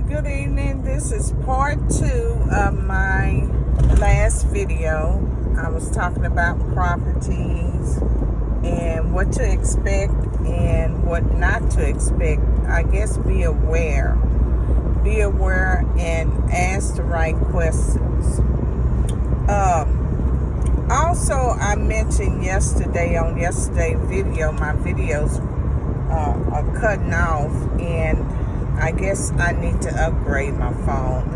Good evening. This is part 2 of my last video. I was talking about properties and what to expect and what not to expect. I guess be aware. Be aware and ask the right questions. Also, I mentioned on yesterday's video, my videos are cutting off, and I guess I need to upgrade my phone.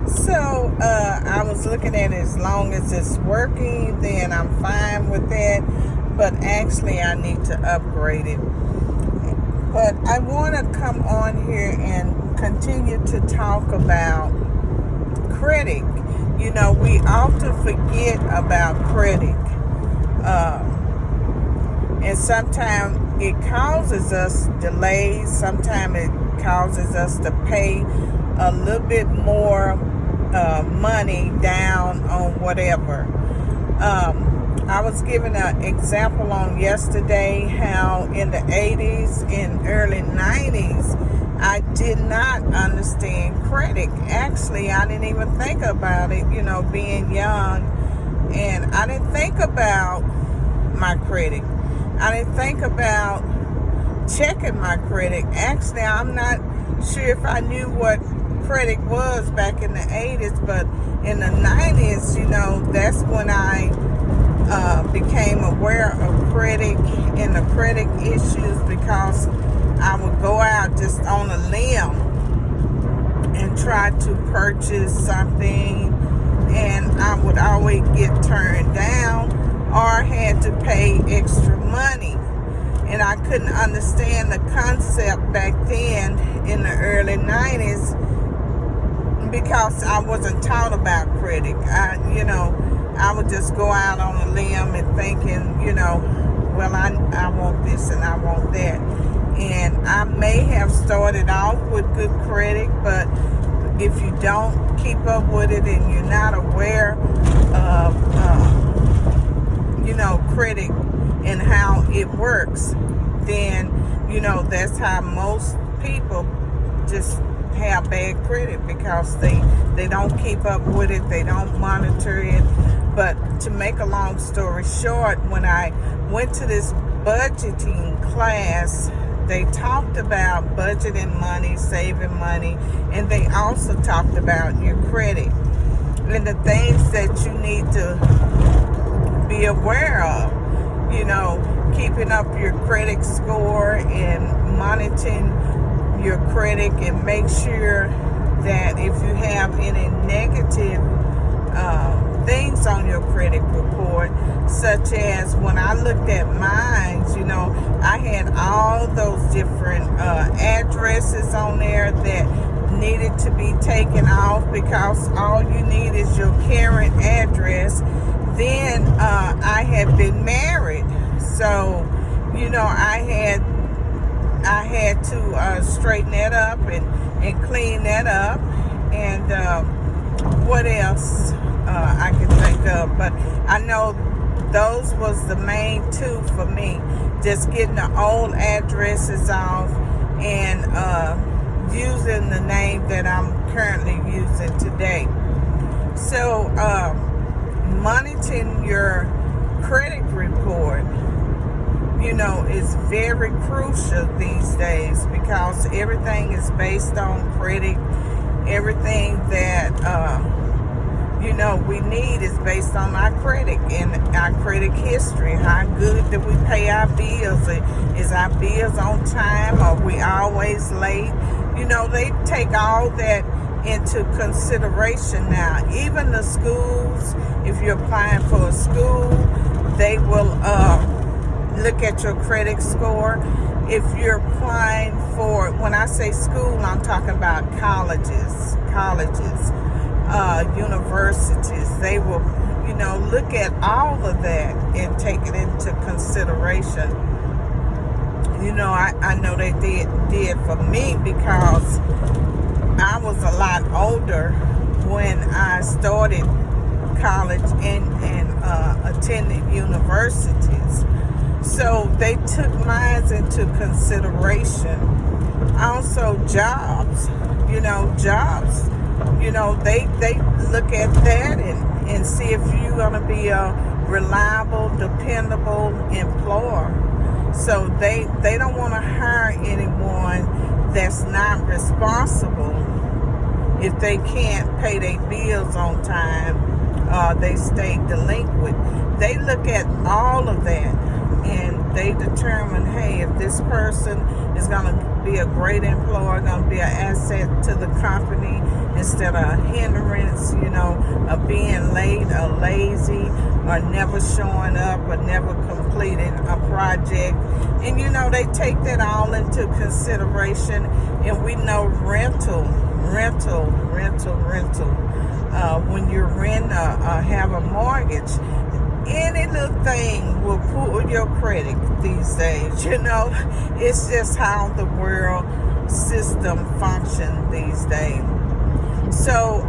So I was looking at it, as long as it's working, then I'm fine with that. But actually, I need to upgrade it. But I want to come on here and continue to talk about credit. You know, we often forget about credit. And sometimes it causes us delays. Sometimes it causes us to pay a little bit more money down on whatever. I was giving an example on yesterday how in the 80s and early 90s, I did not understand credit. Actually, I didn't even think about it, being young. And I didn't think about my credit. I didn't think about checking my credit. Actually, I'm not sure if I knew what credit was back in the 80s, but in the 90s, that's when I became aware of credit and the credit issues, because I would go out just on a limb and try to purchase something, and I would always get turned down or had to pay extra money. And I couldn't understand the concept back then in the early 90s because I wasn't taught about credit. I would just go out on a limb and thinking, well, I want this and I want that. And I may have started off with good credit, but if you don't keep up with it and you're not aware of credit and how it works, then that's how most people just have bad credit, because they don't keep up with it, they don't monitor it. But to make a long story short, when I went to this budgeting class, they talked about budgeting money, saving money, and they also talked about your credit and the things that you need to be aware of. Keeping up your credit score and monitoring your credit, and make sure that if you have any negative things on your credit report, such as when I looked at mine, I had all those different addresses on there that needed to be taken off, because all you need is your current address. Then I had been married, so I had to straighten that up and clean that up. And what else I can think of? But I know those was the main two for me. Just getting the old addresses off and using the name that I'm currently using today. So monitoring your credit report, is very crucial these days, because everything is based on credit. Everything that we need is based on our credit and our credit history. How good do we pay our bills? Is our bills on time? Are we always late? They take all that into consideration now. Even the schools, if you're applying for a school, they will look at your credit score. If you're applying for, when I say school, I'm talking about colleges, universities. They will, look at all of that and take it into consideration. I know they did for me, because I was a lot older when I started college and attended universities. So they took mine into consideration Also jobs, jobs, they look at that and see if you're going to be a reliable, dependable employer. So they don't want to hire anyone that's not responsible if they can't pay their bills on time, they stay delinquent. They look at all of that and they determine, hey, if this person is going to be a great employer, going to be an asset to the company instead of a hindrance, of being late or lazy or never showing up or never completing a project. And, they take that all into consideration. And we know rental. When you rent or have a mortgage, any little thing will pull your credit these days. It's just how the world system functions these days. So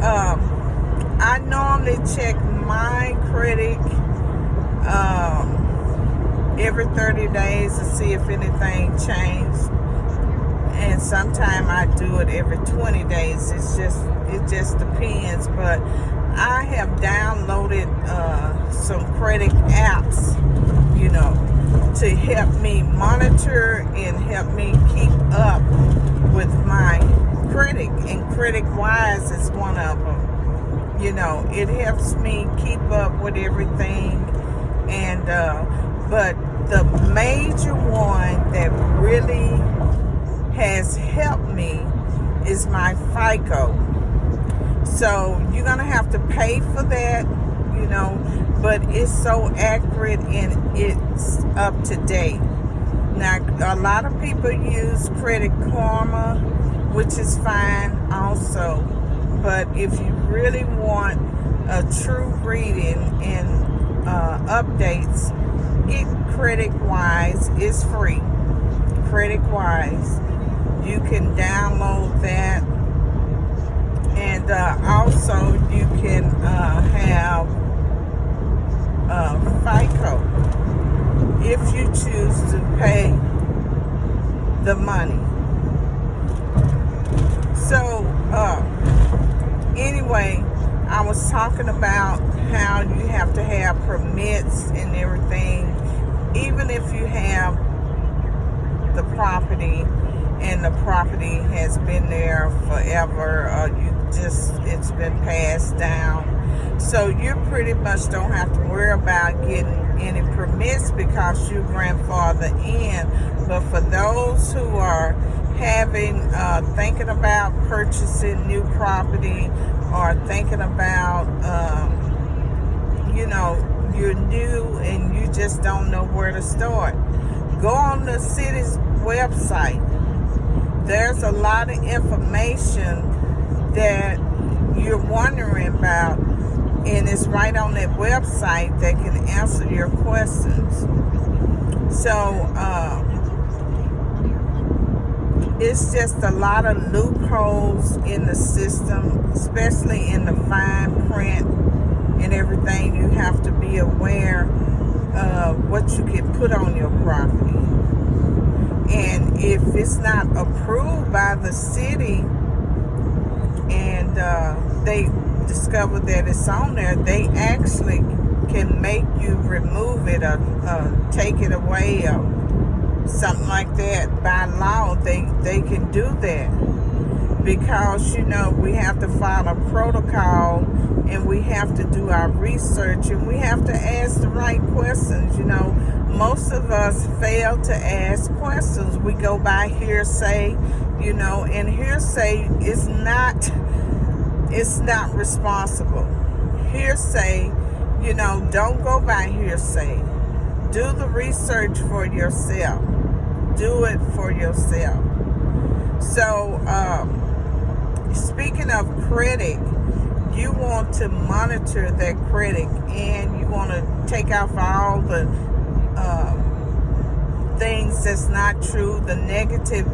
I normally check my credit every 30 days to see if anything changed. And sometimes I do it every 20 days. It just depends. But I have downloaded some credit apps, to help me monitor and help me keep up with my credit. And CreditWise is one of them. It helps me keep up with everything. And but the major one that really has helped me is my FICO. So you're gonna have to pay for that, but it's so accurate and it's up to date. Now, a lot of people use Credit Karma, which is fine also, but if you really want a true reading and updates, get CreditWise. It's free. CreditWise. You can download that, and also you can have FICO if you choose to pay the money. So anyway, I was talking about how you have to have permits and everything, even if you have the property and the property has been there forever, or it's been passed down. So you pretty much don't have to worry about getting any permits because you grandfather in. But for those who are thinking about purchasing new property, or thinking about, you're new and you just don't know where to start, go on the city's website. There's a lot of information that you're wondering about, and it's right on that website that can answer your questions. So it's just a lot of loopholes in the system, especially in the fine print and everything. You have to be aware of what you can put on your property. And if it's not approved by the city and they discover that it's on there, they actually can make you remove it or take it away or something like that. By law, they can do that, because we have to follow a protocol and we have to do our research and we have to ask the right questions. Most of us fail to ask questions. We go by hearsay, and hearsay is not responsible. Hearsay, don't go by hearsay. Do the research for yourself. Do it for yourself. So, speaking of credit, you want to monitor that credit, and you want to take off all the things that's not true, the negative,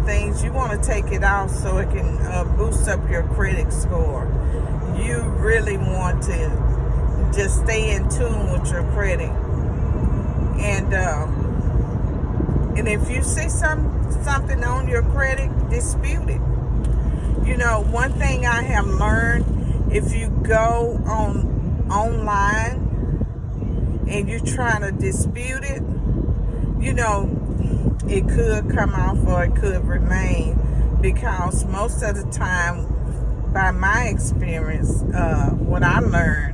things. You want to take it off so it can boost up your credit score. You really want to just stay in tune with your credit. And And if you see something on your credit, dispute it. You know, one thing I have learned, if you go online and you're trying to dispute it, you know, it could come off or it could remain, because most of the time, by my experience, what I learned,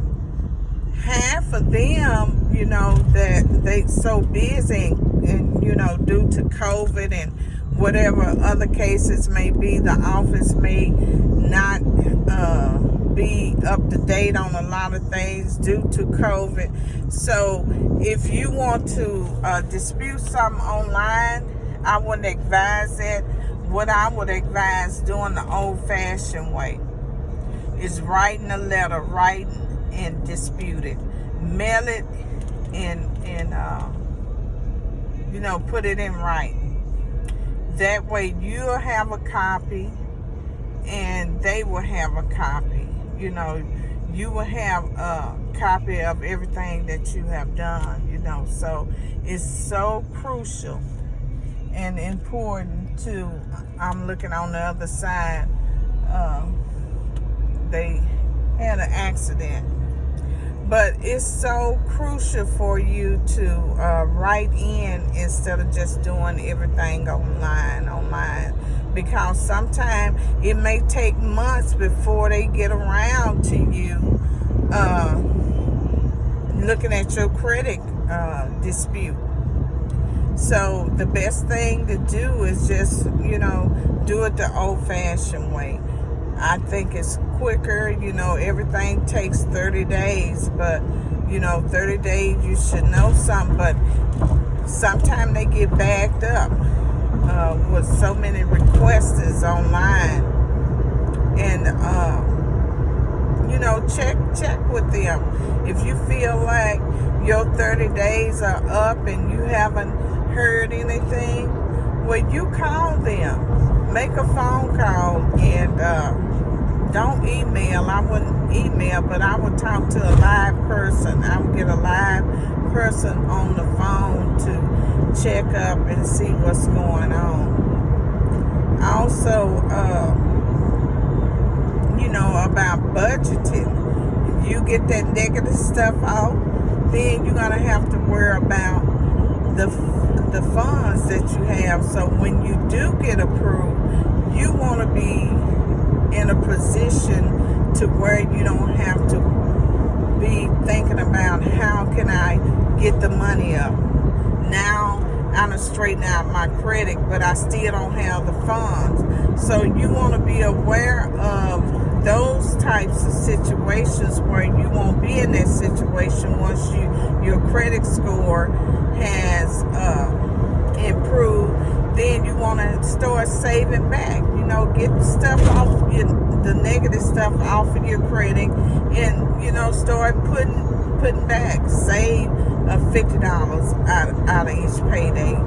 half of them, you know, that they so busy and, you know, due to COVID and whatever other cases may be, the office may not be up to date on a lot of things due to COVID. So if you want to dispute something online, I wouldn't advise it. What I would advise doing the old-fashioned way is writing a letter, writing and dispute it. Mail it and you know, put it in writing. That way you'll have a copy and they will have a copy. You know, you will have a copy of everything that you have done, you know. So it's so crucial and important to, I'm looking on the other side, they had an accident. But it's so crucial for you to write in instead of just doing everything online. Because sometimes it may take months before they get around to you looking at your credit dispute. So the best thing to do is just, you know, do it the old-fashioned way. I think it's quicker. You know, everything takes 30 days, but, you know, 30 days you should know something. But sometimes they get backed up with so many requests online. And, you know, check with them. If you feel like your 30 days are up and you haven't heard anything, well, you call them. Make a phone call and don't email. I wouldn't email, but I would talk to a live person. I would get a live person on the phone to check up and see what's going on. Also, you know, about budgeting. If you get that negative stuff out, then you're going to have to worry about the funds that you have. So when you do get approved, you want to be in a position to where you don't have to be thinking about how can I get the money up. Now I'm gonna straighten out my credit, but I still don't have the funds. So you want to be aware of those types of situations where you won't be in that situation once your credit score has improved. Then you want to start saving back. You know, get the stuff off, the negative stuff off of your credit, and, you know, start putting back. Save $50 out of each payday.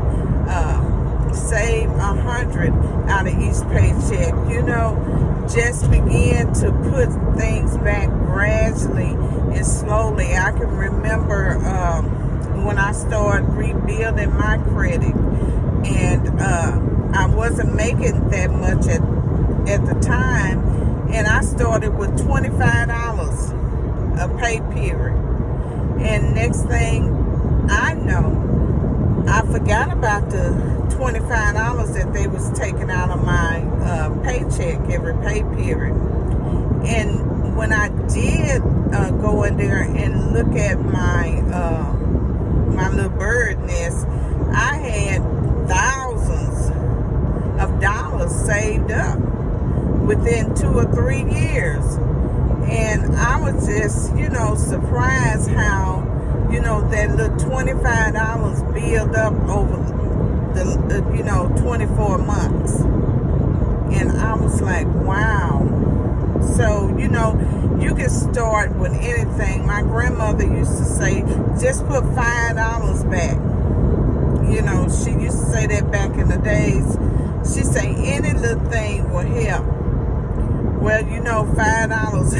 Save $100 out of each paycheck. You know, just begin to put things back gradually and slowly. I can remember when I started rebuilding my credit, and I wasn't making that much at the time, and I started with $25 a pay period. And next thing I know, I forgot about the $25 that they was taking out of my paycheck every pay period. And when I did go in there and look at my my little bird nest, I had thousands of dollars saved up within 2 or 3 years. And I was just, you know, surprised how, you know, that little $25 build up over the 24 months. And I was like, wow. So, you know, you can start with anything. My grandmother used to say, just put $5 back. You know, she used to say that back in the days. She say any little thing will help. Well, you know, $5